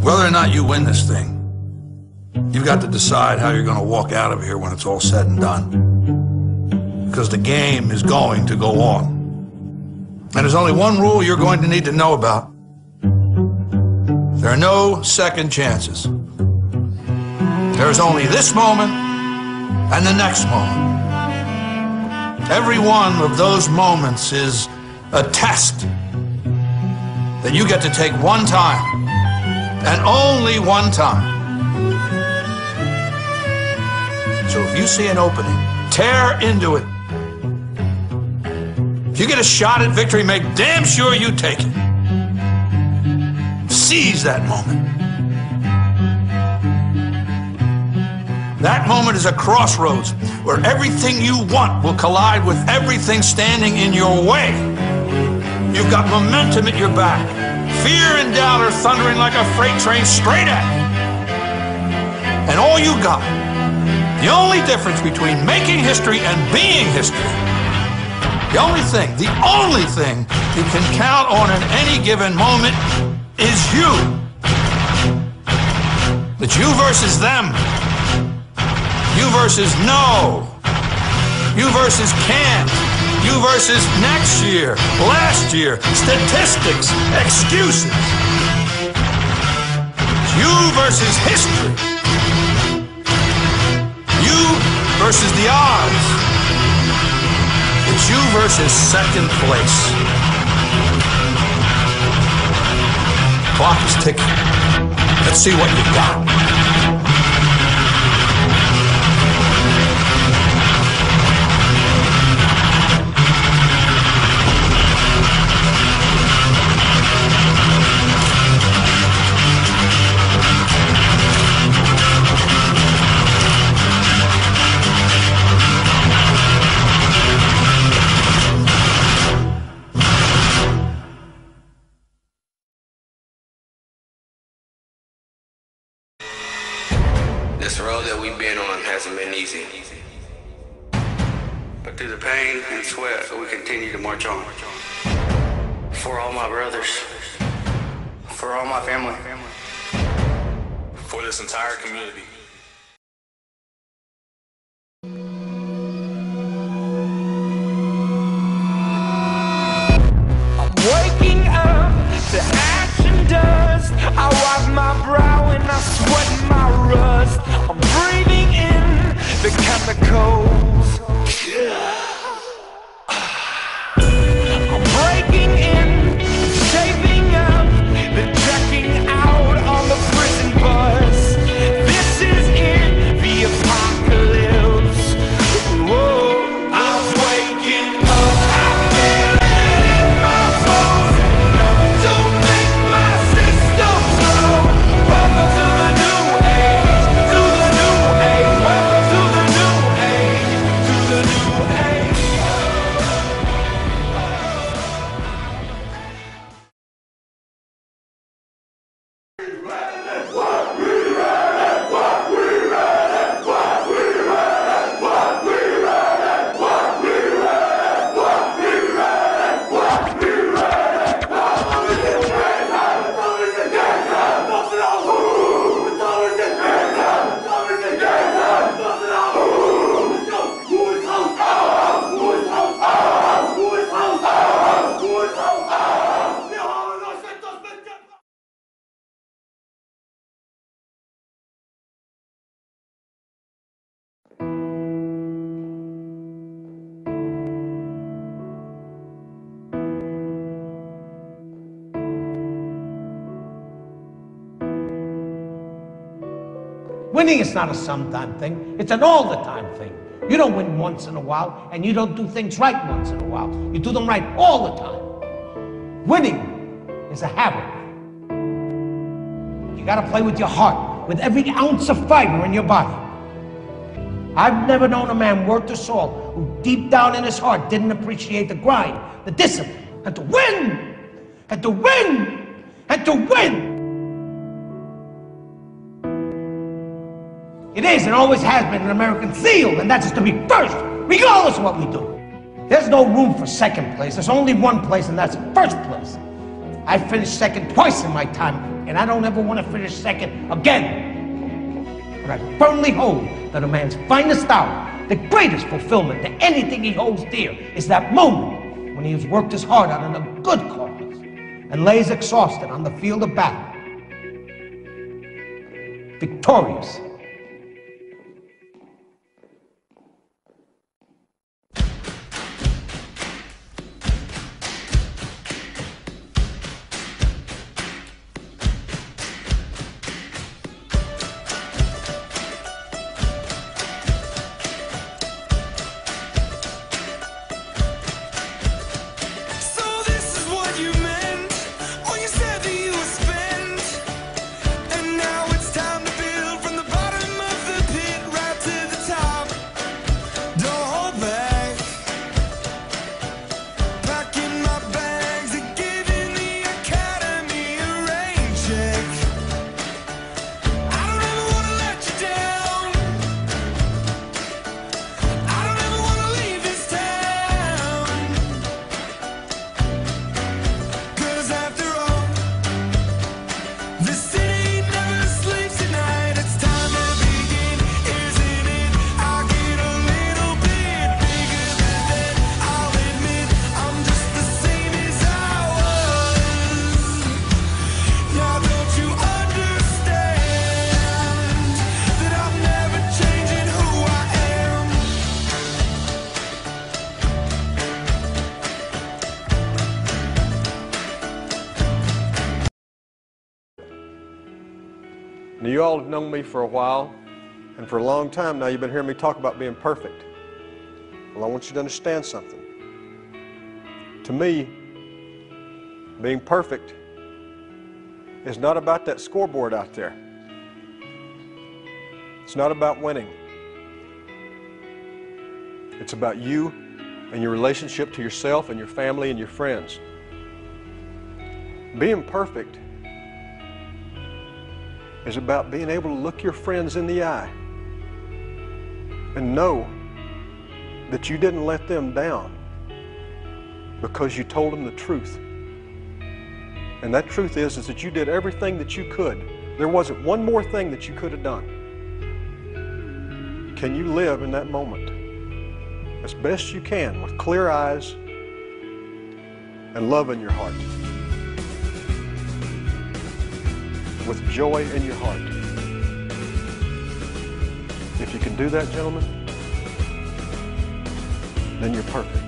Whether or not you win this thing, you've got to decide how you're going to walk out of here when it's all said and done. Because the game is going to go on. And there's only one rule you're going to need to know about. There are no second chances. There's only this moment and the next moment. Every one of those moments is a test that you get to take one time, and only one time. So if you see an opening, tear into it. If you get a shot at victory, make damn sure you take it. Seize that moment. That moment is a crossroads where everything you want will collide with everything standing in your way. You've got momentum at your back. Fear and doubt are thundering like a freight train straight at you. And all you got, the only difference between making history and being history, the only thing you can count on in any given moment is you. It's you versus them. You versus no. You versus can't. You versus next year, last year, statistics, excuses. It's you versus history. You versus the odds. It's you versus second place. Clock is ticking. Let's see what you got. This road that we've been on hasn't been easy. But through the pain and sweat, we continue to march on. For all my brothers, for all my family, for this entire community. I'm waking up to ash and dust. I wipe my brow and I sweat my rust. I'm breathing in the chemicals. I'm breaking in, shaping up, then checking out on the prison bus. This is it, the apocalypse. Whoa, I'm waking up. I feel it in my bones. Don't make my system blow. Welcome to the new age, to the new age. Welcome to the new age, to the new age. Winning is not a sometime thing, it's an all-the-time thing. You don't win once in a while, and you don't do things right once in a while. You do them right all the time. Winning is a habit. You gotta play with your heart, with every ounce of fiber in your body. I've never known a man worth his salt who deep down in his heart didn't appreciate the grind, the discipline, and to win, and to win, and to win. It is and always has been an American seal, and that is to be first, regardless of what we do. There's no room for second place. There's only one place, and that's first place. I finished second twice in my time, and I don't ever want to finish second again. But I firmly hold that a man's finest hour, the greatest fulfillment to anything he holds dear, is that moment when he has worked his heart out on a good cause and lays exhausted on the field of battle, victorious. Now, you all have known me for a while, and for a long time now you've been hearing me talk about being perfect. Well, I want you to understand something. To me, being perfect is not about that scoreboard out there. It's not about winning. It's about you and your relationship to yourself and your family and your friends. Being perfect is about being able to look your friends in the eye and know that you didn't let them down because you told them the truth. And that truth is that you did everything that you could. There wasn't one more thing that you could have done. Can you live in that moment as best you can with clear eyes and love in your heart? With joy in your heart. If you can do that, gentlemen, then you're perfect.